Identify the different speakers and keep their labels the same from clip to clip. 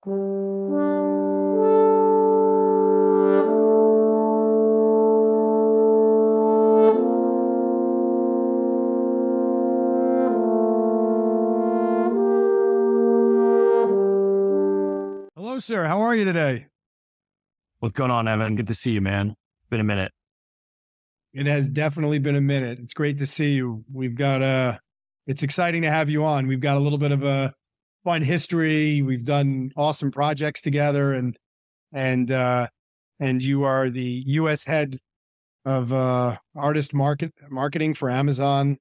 Speaker 1: Hello, sir. How are you today?
Speaker 2: What's going on, Evan? Good to see you, man. Been a minute.
Speaker 1: It has definitely been a minute. It's great to see you. We've got it's exciting to have you on. We've got a little bit of a fun history. We've done awesome projects together, and you are the U.S. head of artist marketing for Amazon.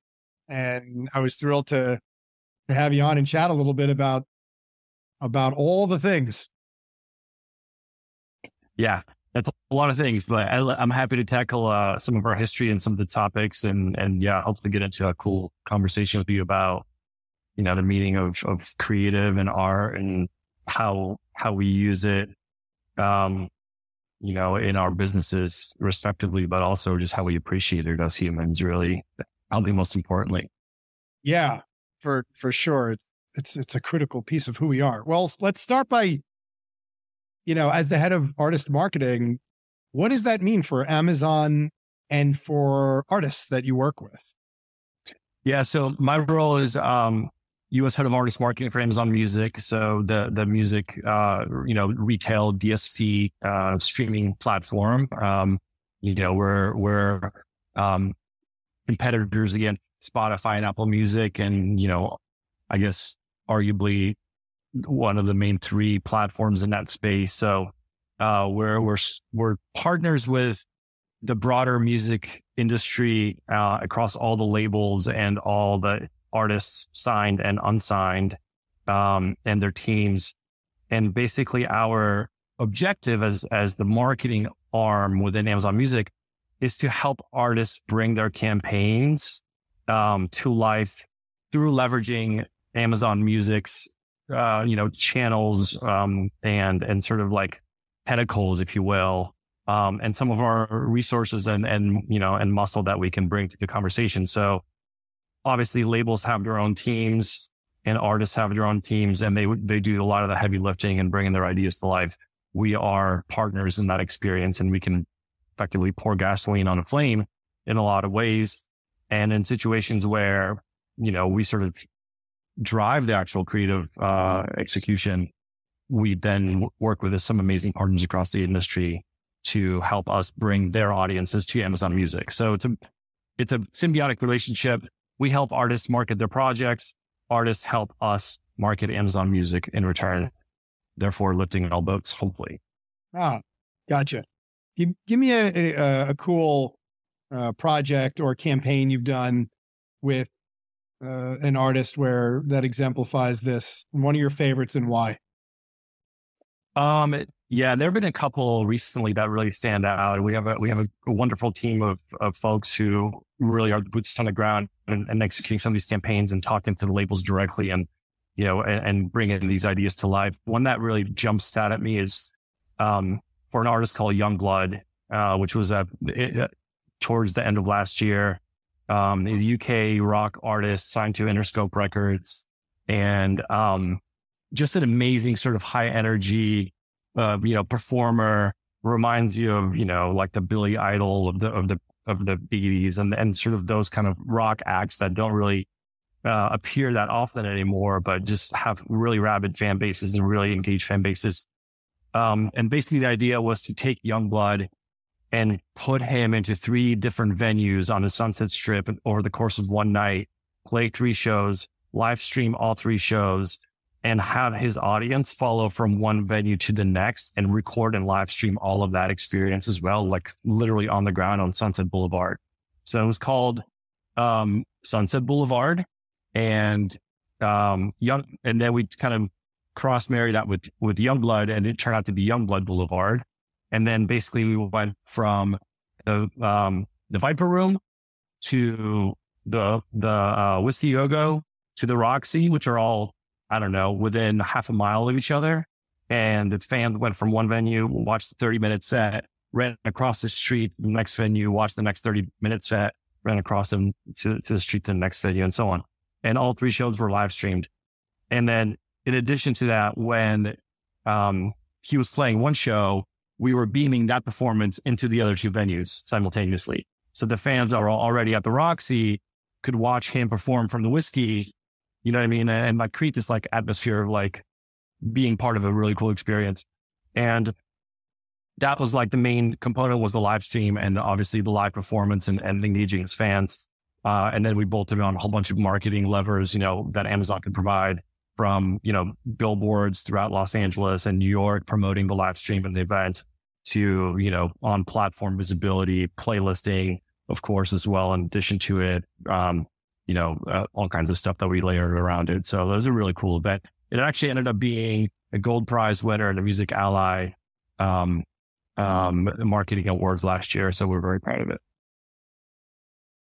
Speaker 1: And I was thrilled to have you on and chat a little bit about all the things.
Speaker 2: Yeah, that's a lot of things, but I'm happy to tackle some of our history and some of the topics, and yeah, hopefully get into a cool conversation with you about, the meaning of creative and art and how we use it, in our businesses respectively, but also just how we appreciate it as humans, really, probably most importantly.
Speaker 1: Yeah, for sure. It's a critical piece of who we are. Well, let's start by, as the head of artist marketing, what does that mean for Amazon and for artists that you work with?
Speaker 2: Yeah, so my role is U.S. head of artist marketing for Amazon Music. So the music, retail DSC streaming platform. We're competitors against Spotify and Apple Music, and I guess arguably one of the main three platforms in that space. So we're partners with the broader music industry across all the labels and all the artists signed and unsigned, and their teams. And basically our objective as the marketing arm within Amazon Music is to help artists bring their campaigns to life through leveraging Amazon Music's channels and sort of like tentacles, if you will, and some of our resources and muscle that we can bring to the conversation. So obviously labels have their own teams and artists have their own teams, and they do a lot of the heavy lifting and bringing their ideas to life. We are partners in that experience, and we can effectively pour gasoline on a flame in a lot of ways. And in situations where, we sort of drive the actual creative execution, we then work with some amazing partners across the industry to help us bring their audiences to Amazon Music. So it's a symbiotic relationship. We help artists market their projects. Artists help us market Amazon Music in return, therefore lifting all boats, hopefully.
Speaker 1: Ah, gotcha. Give me a cool project or campaign you've done with an artist where that exemplifies this. One of your favorites, and why?
Speaker 2: Yeah, there have been a couple recently that really stand out. We have a wonderful team of folks who really are boots on the ground and executing some of these campaigns and talking to the labels directly and bringing these ideas to life. One that really jumps out at me is for an artist called Youngblood, which was towards the end of last year. A UK rock artist signed to Interscope Records, and just an amazing sort of high energy, performer. Reminds you of like the Billy Idol of the 80s and sort of those kind of rock acts that don't really appear that often anymore, but just have really rabid fan bases and really engaged fan bases. And basically the idea was to take Youngblood and put him into 3 different venues on the Sunset Strip over the course of one night, play 3 shows, live stream all 3 shows, and have his audience follow from one venue to the next and record and live stream all of that experience as well, like literally on the ground on Sunset Boulevard. So it was called Sunset Boulevard, and and then we kind of cross-married that with Youngblood, and it turned out to be Youngblood Boulevard. And then basically we went from the Viper Room to the Whiskey Go to the Roxy, which are all, I don't know, within half a mile of each other. And the fans went from one venue, watched the 30-minute set, ran across the street, the next venue, watched the next 30-minute set, ran across them to the street to the next venue, and so on. And all 3 shows were live streamed. And then in addition to that, when he was playing one show, we were beaming that performance into the other two venues simultaneously. So the fans that were already at the Roxy could watch him perform from the Whiskey, you know what I mean? And like create this like atmosphere of like being part of a really cool experience. And that was like the main component was the live stream and obviously the live performance and engaging his fans. And then we bolted on a whole bunch of marketing levers, you know, that Amazon could provide from, you know, billboards throughout Los Angeles and New York promoting the live stream and the event to, you know, on platform visibility, playlisting, of course, as well, in addition to it, you know, all kinds of stuff that we layered around it. So it was a really cool event. It actually ended up being a gold prize winner in the Music Ally marketing awards last year. So we're very proud of it.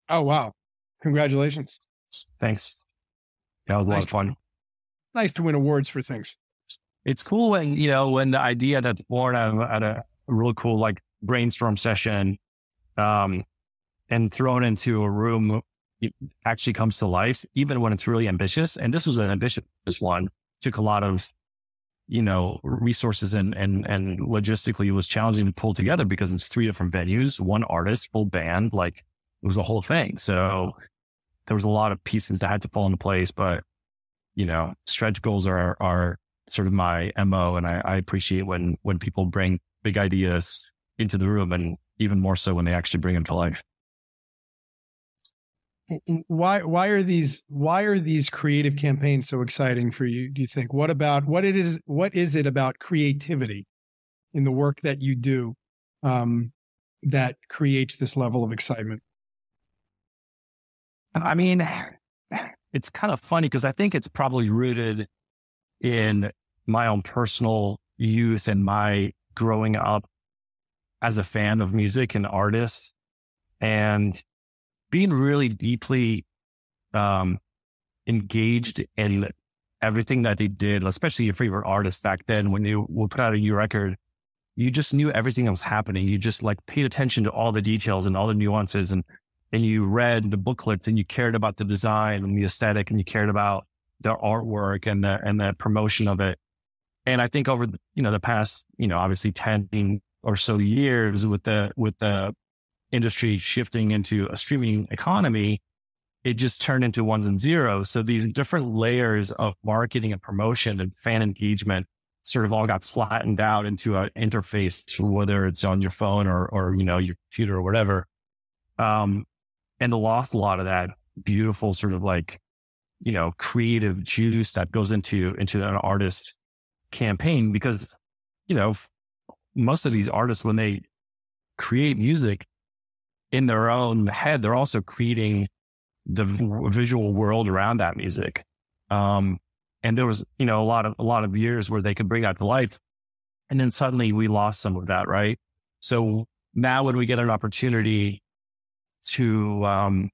Speaker 1: Oh, wow. Congratulations.
Speaker 2: Thanks. That was a lot of fun.
Speaker 1: Nice to win awards for things.
Speaker 2: It's cool when, you know, when the idea that's born out of a really cool like brainstorm session and thrown into a room, it actually comes to life, even when it's really ambitious. And this was an ambitious one. Took a lot of, you know, resources and logistically it was challenging to pull together because it's 3 different venues, one artist, full band, like it was a whole thing. So there was a lot of pieces that had to fall into place, but you know, stretch goals are sort of my MO. And I appreciate when people bring big ideas into the room and even more so when they actually bring them to life.
Speaker 1: Why are these creative campaigns so exciting for you? Do you think? What is it about creativity in the work that you do that creates this level of excitement?
Speaker 2: I mean, it's kind of funny because I think it's probably rooted in my own personal youth and my growing up as a fan of music and artists and being really deeply engaged in everything that they did, especially your favorite artists back then. When you would put out a new record, you just knew everything that was happening. You just like paid attention to all the details and all the nuances and you read the booklets and you cared about the design and the aesthetic and you cared about the artwork and the promotion of it. And I think over, you know, the past, you know, obviously 10 or so years with the industry shifting into a streaming economy, it just turned into ones and zeros. So these different layers of marketing and promotion and fan engagement sort of all got flattened out into an interface, whether it's on your phone or you know, your computer or whatever. And lost a lot of that beautiful sort of like, you know, creative juice that goes into an artist's campaign because, you know, most of these artists, when they create music in their own head, they're also creating the visual world around that music. And there was, you know, a lot of years where they could bring that to life. And then suddenly we lost some of that. Right. So now when we get an opportunity to,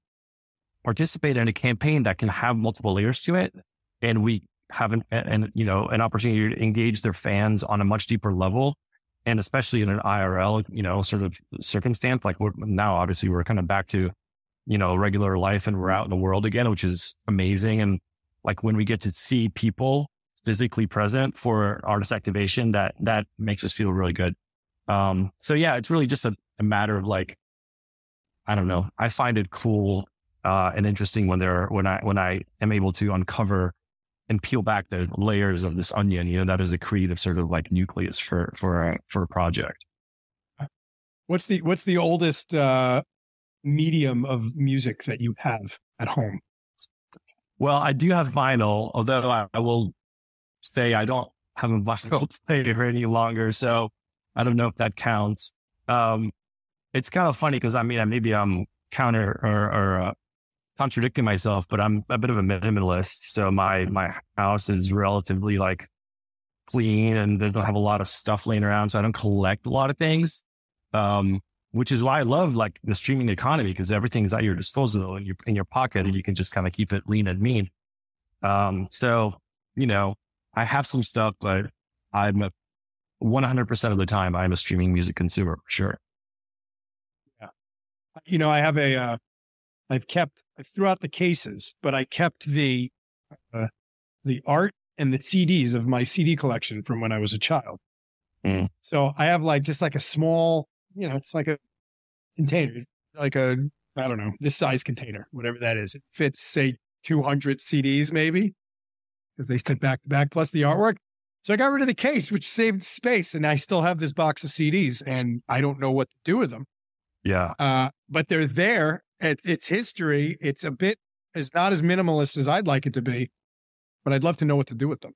Speaker 2: participate in a campaign that can have multiple layers to it, and we have an opportunity to engage their fans on a much deeper level, and especially in an IRL, you know, sort of circumstance, like now obviously we're kind of back to, you know, regular life and we're out in the world again, which is amazing. And like when we get to see people physically present for artist activation, that makes us feel really good. So yeah, it's really just a matter of like, I don't know. I find it cool and interesting when I am able to uncover and peel back the layers of this onion. You know, that is a creative sort of like nucleus for a project.
Speaker 1: What's the oldest medium of music that you have at home?
Speaker 2: Well, I do have vinyl, although I will say I don't have a vinyl player any longer, so I don't know if that counts. It's kind of funny because I mean, maybe I'm contradicting myself, but I'm a bit of a minimalist. So my house is relatively like clean and they don't have a lot of stuff laying around. So I don't collect a lot of things, which is why I love like the streaming economy because everything's at your disposal and in your pocket and you can just kind of keep it lean and mean. So, you know, I have some stuff, but I'm 100% of the time I'm a streaming music consumer for sure.
Speaker 1: Yeah. You know, I have I threw out the cases, but I kept the art and the CDs of my CD collection from when I was a child.
Speaker 2: Mm.
Speaker 1: So I have like just like a small, it's like a container, like a, I don't know, this size container, whatever that is. It fits, say, 200 CDs maybe, because they fit back to back plus the artwork. So I got rid of the case, which saved space, and I still have this box of CDs, and I don't know what to do with them.
Speaker 2: Yeah.
Speaker 1: But they're there. It's history. It's not as minimalist as I'd like it to be, but I'd love to know what to do with them.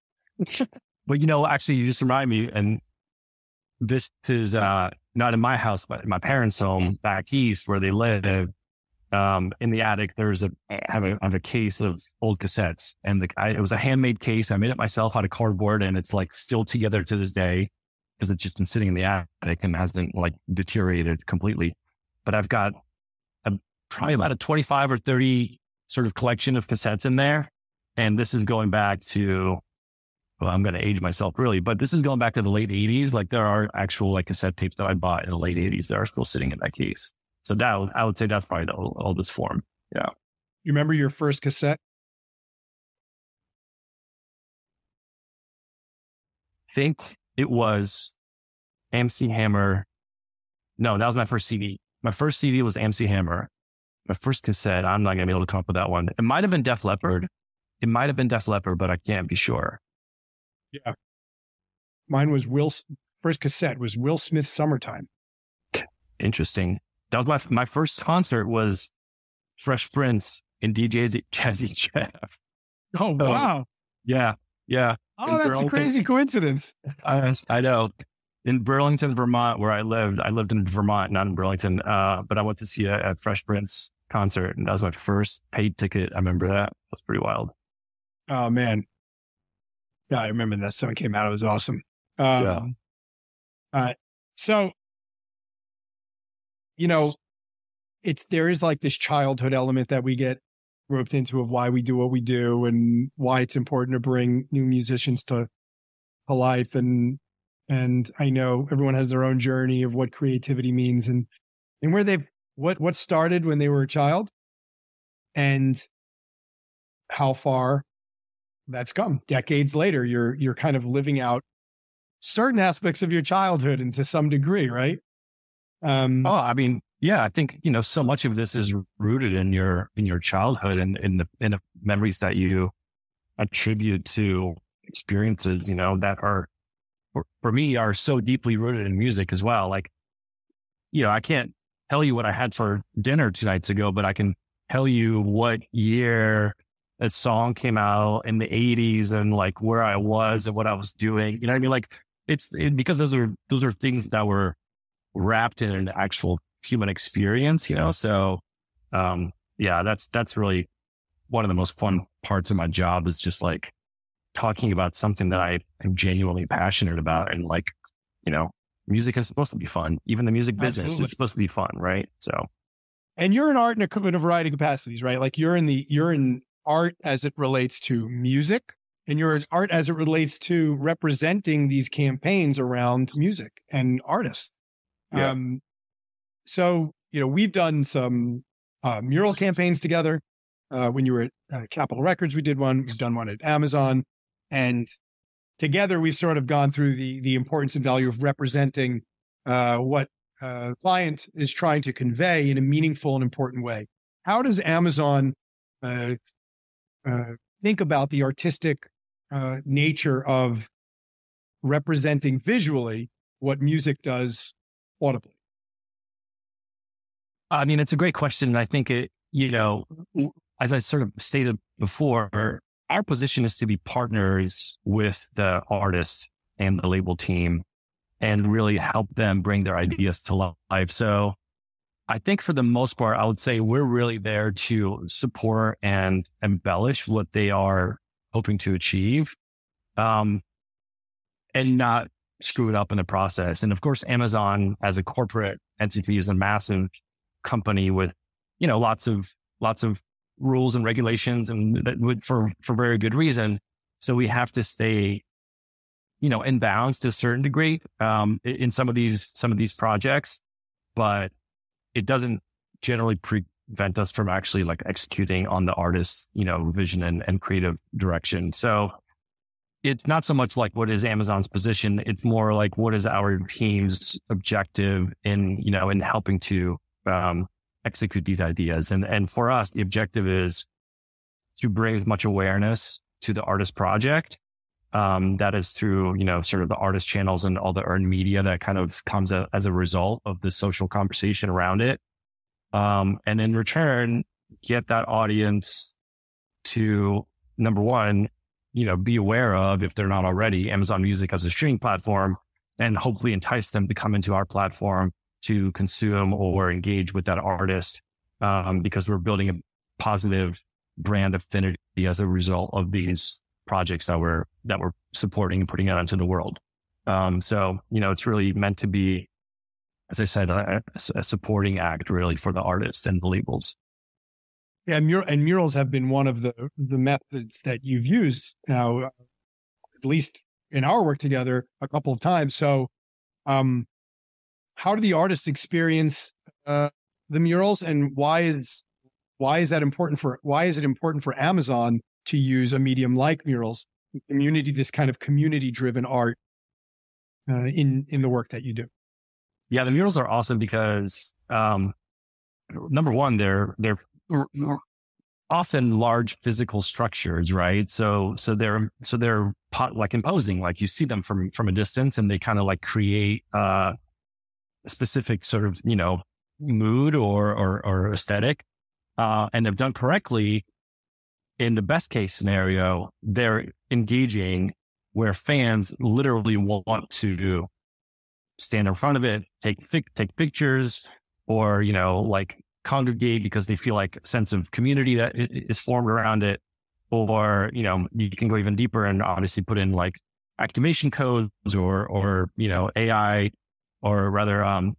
Speaker 2: But, actually, you just remind me, and this is not in my house, but in my parents' home back east where they live. In the attic, I have a case of old cassettes, and it was a handmade case. I made it myself out of cardboard, and it's like still together to this day because it's just been sitting in the attic and hasn't like deteriorated completely. But I've got probably about a 25 or 30 sort of collection of cassettes in there. And this is going back to, well, I'm going to age myself really, but this is going back to the late 80s. Like there are actual like cassette tapes that I bought in the late 80s that are still sitting in that case. So I would say that's probably the oldest form. Yeah.
Speaker 1: You remember your first cassette?
Speaker 2: I think it was MC Hammer. No, that was my first CD. My first CD was MC Hammer. My first cassette, I'm not going to be able to come up with that one. It might have been Def Leppard. But I can't be sure.
Speaker 1: Yeah. Mine was first cassette was Will Smith Summertime.
Speaker 2: Interesting. That was my first concert was Fresh Prince and DJ Jazzy Jeff.
Speaker 1: Oh, wow.
Speaker 2: Yeah. Yeah.
Speaker 1: Oh, that's a crazy coincidence.
Speaker 2: I know. In Burlington, Vermont, where I lived in Vermont, not in Burlington. But I went to see a Fresh Prince concert, and that was my first paid ticket. I remember that. It was pretty wild.
Speaker 1: Oh, man. Yeah, I remember that song came out. It was awesome. So, there is like this childhood element that we get roped into of why we do what we do and why it's important to bring new musicians to life. And I know everyone has their own journey of what creativity means and where what started when they were a child and how far that's come. Decades later, you're kind of living out certain aspects of your childhood and to some degree, right?
Speaker 2: I mean, yeah, I think, so much of this is rooted in your childhood and in the memories that you attribute to experiences, that are, for me, are so deeply rooted in music as well. Like, I can't tell you what I had for dinner 2 nights ago, but I can tell you what year a song came out in the 80s and like where I was and what I was doing. You know what I mean? Like because those are things that were wrapped in an actual human experience, So, that's really one of the most fun parts of my job is just like talking about something that I am genuinely passionate about. And like, music is supposed to be fun. Even the music business is supposed to be fun. Right. So, and
Speaker 1: you're in art in a variety of capacities, right? Like you're in art as it relates to music and you're in art as it relates to representing these campaigns around music and artists.
Speaker 2: Yeah.
Speaker 1: So, we've done some mural campaigns together. When you were at Capitol Records, we did one. We've done one at Amazon. And together, we've sort of gone through the importance and value of representing what a client is trying to convey in a meaningful and important way. How does Amazon think about the artistic nature of representing visually what music does audibly?
Speaker 2: I mean, it's a great question. And I think as I sort of stated before, our position is to be partners with the artist and the label team and really help them bring their ideas to life. So I think for the most part, I would say we're really there to support and embellish what they are hoping to achieve, and not screw it up in the process. And of course, Amazon as a corporate entity is a massive company with, lots of rules and regulations and for very good reason. So we have to stay, in bounds to a certain degree, in some of these projects, but it doesn't generally prevent us from actually like executing on the artist's, vision and creative direction. So it's not so much like what is Amazon's position. It's more like what is our team's objective in helping to execute these ideas. And for us, the objective is to bring as much awareness to the artist project. That is through, sort of the artist channels and all the earned media that kind of comes as a result of the social conversation around it. And in return, get that audience to, number one, be aware of, if they're not already, Amazon Music as a streaming platform, and hopefully entice them to come into our platform to consume or engage with that artist, because we're building a positive brand affinity as a result of these projects that we're supporting and putting out into the world. So it's really meant to be, as I said, a supporting act really for the artists and the labels.
Speaker 1: Yeah, and murals have been one of the methods that you've used now, at least in our work together, a couple of times. So, how do the artists experience the murals, and why is it important for Amazon to use a medium like murals, this kind of community-driven art in the work that you do?
Speaker 2: Yeah, the murals are awesome because number one, they're often large physical structures, right? So they're like imposing, like you see them from a distance, and they kind of like create a specific sort of mood or aesthetic. And if done correctly, in the best case scenario, they're engaging where fans literally want to stand in front of it, take pictures, or like congregate because they feel like a sense of community that is formed around it. Or you can go even deeper and obviously put in like activation codes or AI, or rather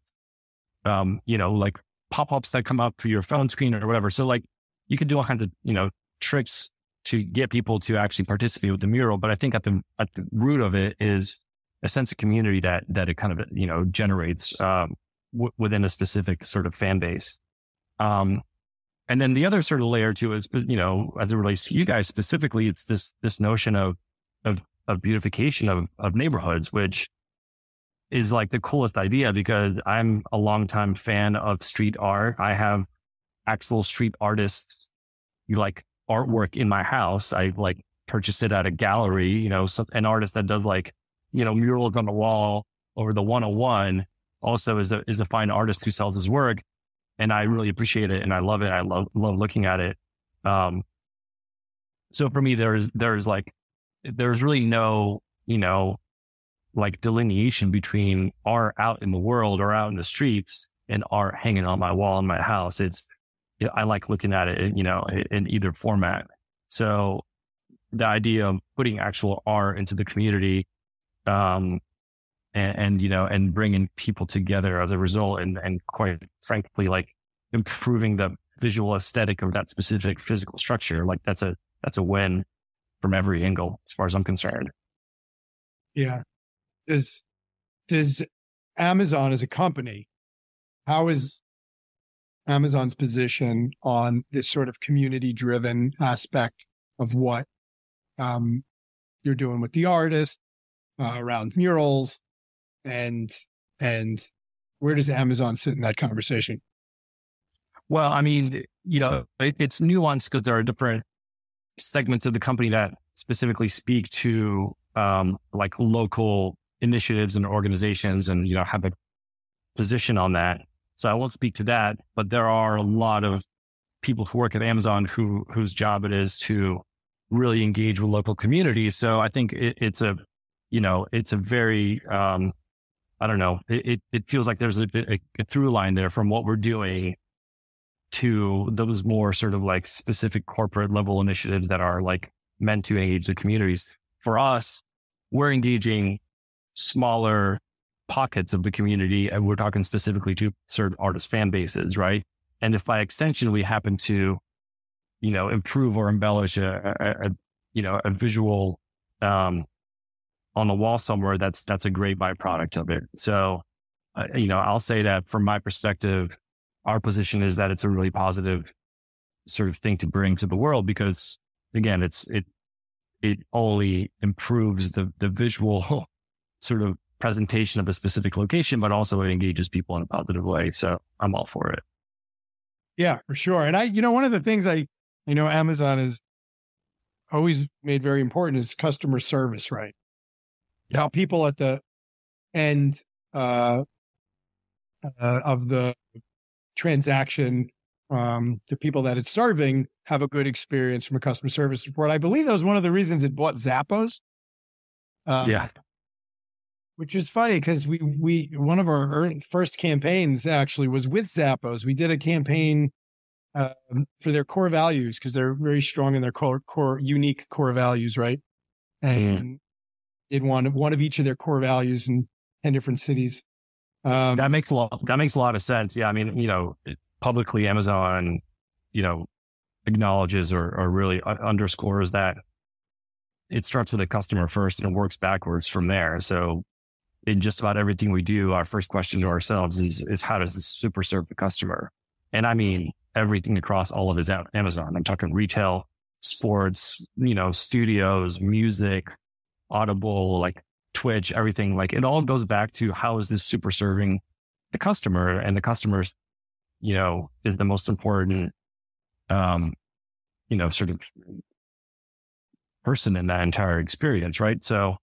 Speaker 2: like pop-ups that come up for your phone screen or whatever. So like you can do all kinds of tricks to get people to actually participate with the mural. But I think at the root of it is a sense of community that it kind of generates within a specific sort of fan base. And then the other sort of layer to it is, as it relates to you guys specifically, it's this notion of beautification of neighborhoods, which is like the coolest idea, because I'm a longtime fan of street art. I have actual street artists, like artwork in my house. I like purchased it at a gallery, an artist that does like, murals on the wall over the 101 also is a fine artist who sells his work. And I really appreciate it. And I love it. I love looking at it. So for me, there's really no, like delineation between art out in the world or out in the streets and art hanging on my wall in my house. I like looking at it, in either format. So the idea of putting actual art into the community, and bringing people together as a result, and quite frankly, like improving the visual aesthetic of that specific physical structure, like that's a win from every angle, as far as I'm concerned.
Speaker 1: Yeah. Does Amazon as a company, how is Amazon's position on this sort of community-driven aspect of what you're doing with the artist around murals, and where does Amazon sit in that conversation?
Speaker 2: Well, I mean, it's nuanced because there are different segments of the company that specifically speak to like local initiatives and organizations, and have a position on that. So I won't speak to that, but there are a lot of people who work at Amazon whose job it is to really engage with local communities. So I think it's a very, I don't know, it feels like there's a through line there from what we're doing to those more sort of like specific corporate level initiatives that are like meant to engage the communities. For us, we're engaging smaller pockets of the community, and we're talking specifically to certain artist fan bases, right? And if by extension we happen to, improve or embellish a visual on the wall somewhere, that's a great byproduct of it. So, I'll say that from my perspective, our position is that it's a really positive sort of thing to bring to the world, because again, it only improves the visual sort of presentation of a specific location, but also it engages people in a positive way. So I'm all for it.
Speaker 1: Yeah, for sure. And one of the things Amazon has always made very important is customer service, right? How people at the end of the transaction, the people that it's serving have a good experience from a customer service report. I believe that was one of the reasons it bought Zappos.
Speaker 2: Yeah.
Speaker 1: Which is funny because we one of our first campaigns actually was with Zappos. We did a campaign for their core values because they're very strong in their core unique core values, right? And did one of each of their core values in 10 different cities.
Speaker 2: That makes a lot of sense. Yeah. I mean, publicly Amazon, acknowledges or really underscores that it starts with the customer first and it works backwards from there. So in just about everything we do, our first question to ourselves is how does this super serve the customer? And I mean, everything across all of his Amazon. I'm talking retail, sports, studios, music, Audible, like Twitch, everything. Like it all goes back to how is this super serving the customer, and the customer's, is the most important, sort of person in that entire experience. Right. So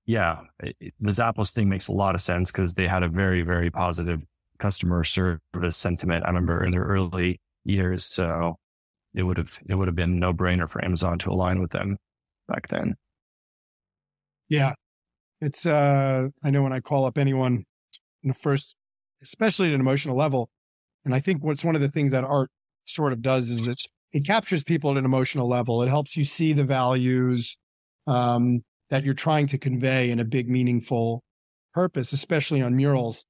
Speaker 2: yeah, the Zappos thing makes a lot of sense because they had a very, very positive customer service sentiment. I remember in their early years. So it would have been no brainer for Amazon to align with them back then.
Speaker 1: Yeah. It's, I know when I call up anyone in the first, especially at an emotional level, and I think what's one of the things that art sort of does is it captures people at an emotional level. It helps you see the values that you're trying to convey in a big, meaningful purpose, especially on murals.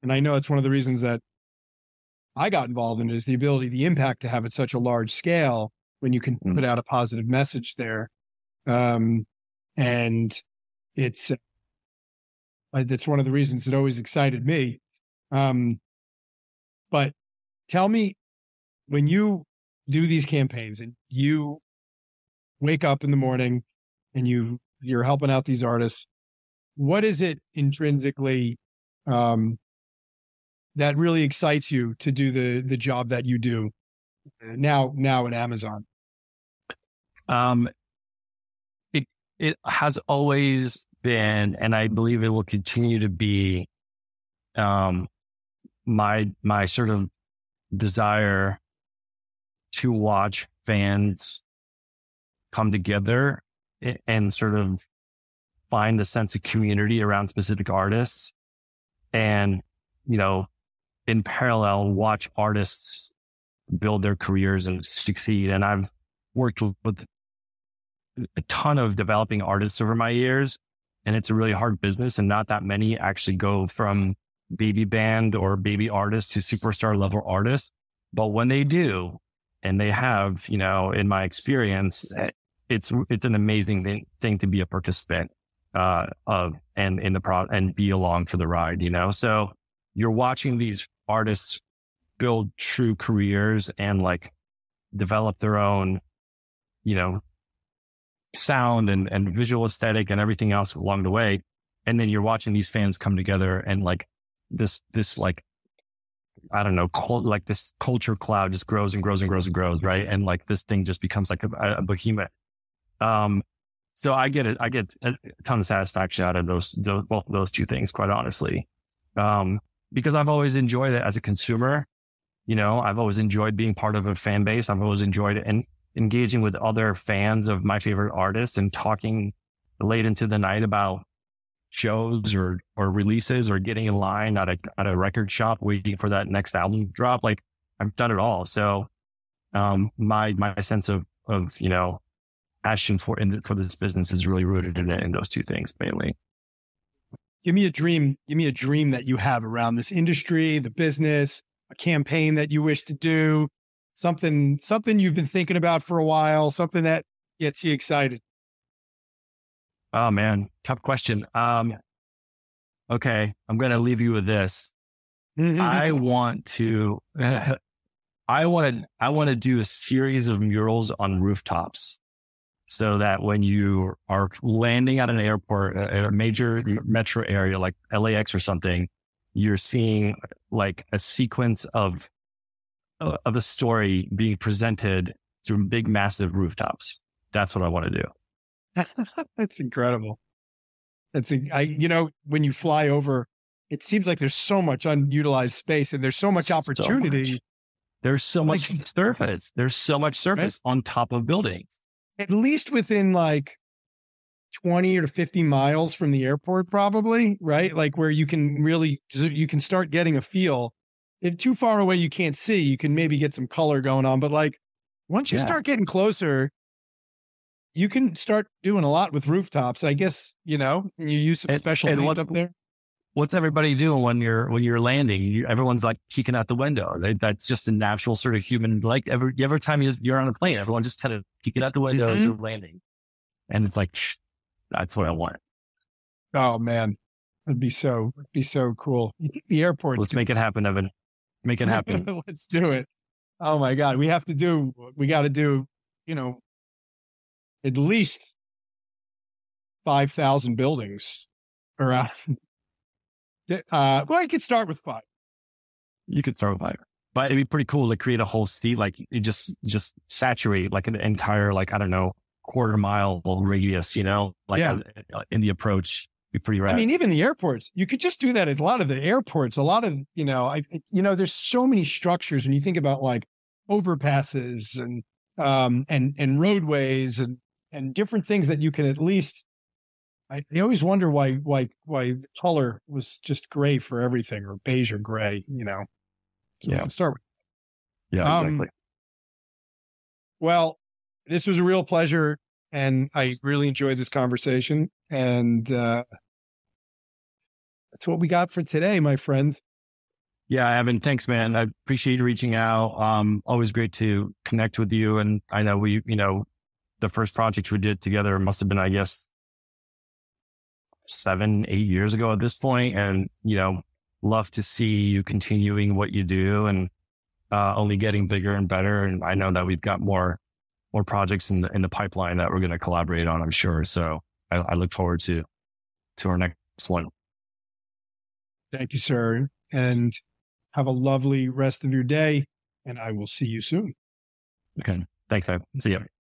Speaker 1: And I know it's one of the reasons that I got involved in it, is the ability, the impact to have at such a large scale when you can put out a positive message there. And it's one of the reasons it always excited me. But tell me, when you do these campaigns and you wake up in the morning and you're helping out these artists, what is it intrinsically that really excites you to do the job that you do now at Amazon?
Speaker 2: It has always been, and I believe it will continue to be, my sort of desire to watch fans come together and sort of find a sense of community around specific artists, and, in parallel, watch artists build their careers and succeed. And I've worked with a ton of developing artists over my years, and it's a really hard business, and not that many actually go from baby band or baby artist to superstar level artists. But when they do, and they have, in my experience, it's an amazing thing to be a participant of, and in the and be along for the ride, So you're watching these artists build true careers and like develop their own, sound and visual aesthetic and everything else along the way. And then you're watching these fans come together and like this like, I don't know, like this culture cloud just grows and grows and grows and grows. Right. And like this thing just becomes like a behemoth. So I get a ton of satisfaction out of both of those two things, quite honestly. Because I've always enjoyed it as a consumer. I've always enjoyed being part of a fan base. I've always enjoyed it and engaging with other fans of my favorite artists and talking late into the night about shows or releases, or getting in line at a record shop waiting for that next album drop. Like I've done it all. So, my sense of, passion for this business is really rooted in those two things mainly.
Speaker 1: Give me a dream that you have around this industry, the business, a campaign that you wish to do, something you've been thinking about for a while, something that gets you excited.
Speaker 2: Oh man, tough question. Okay, I'm going to leave you with this. I want to do a series of murals on rooftops. so that when you are landing at an airport, a major metro area like LAX or something, you're seeing like a sequence of a story being presented through big, massive rooftops. That's what I want to do.
Speaker 1: That's incredible. When you fly over, it seems like there's so much unutilized space and there's so much opportunity.
Speaker 2: There's so much surface. There's so much surface on top of buildings.
Speaker 1: At least within like 20 or 50 miles from the airport, probably, right? Like where you can start getting a feel. If too far away, you can't see, you can maybe get some color going on. But like once you start getting closer, you can start doing a lot with rooftops. I guess, you use some special paint up there.
Speaker 2: What's everybody doing when you're landing? Everyone's like peeking out the window. That's just a natural sort of human. Like every time you're on a plane, everyone just kind of peeking out the window as they're landing, and it's like that's what I want.
Speaker 1: Oh man, it'd be so cool. You think the airport?
Speaker 2: Let's make it happen, Evan. Make it happen.
Speaker 1: Let's do it. Oh my God, we got to do. At least 5,000 buildings around. Well, I could start with 5.
Speaker 2: You could start with 5, but it'd be pretty cool to create a whole city. Like you just saturate like an entire, like, I don't know, quarter mile radius, in the approach. Be pretty rad.
Speaker 1: I mean, even the airports, you could just do that at a lot of the airports. A lot of, there's so many structures when you think about like overpasses and roadways and different things that you can at least. I always wonder why the color was just gray for everything, or beige or gray, So let's start with.
Speaker 2: Yeah, exactly.
Speaker 1: Well, this was a real pleasure, and I really enjoyed this conversation. And that's what we got for today, my friend.
Speaker 2: Yeah, Evan, thanks, man. I appreciate you reaching out. Always great to connect with you. And I know the first project we did together must have been, I guess, 7-8 years ago at this point. And, love to see you continuing what you do and only getting bigger and better. And I know that we've got more projects in the pipeline that we're going to collaborate on, I'm sure. So I look forward to our next one.
Speaker 1: Thank you, sir. And have a lovely rest of your day. And I will see you soon.
Speaker 2: Okay. Thanks, man. See you.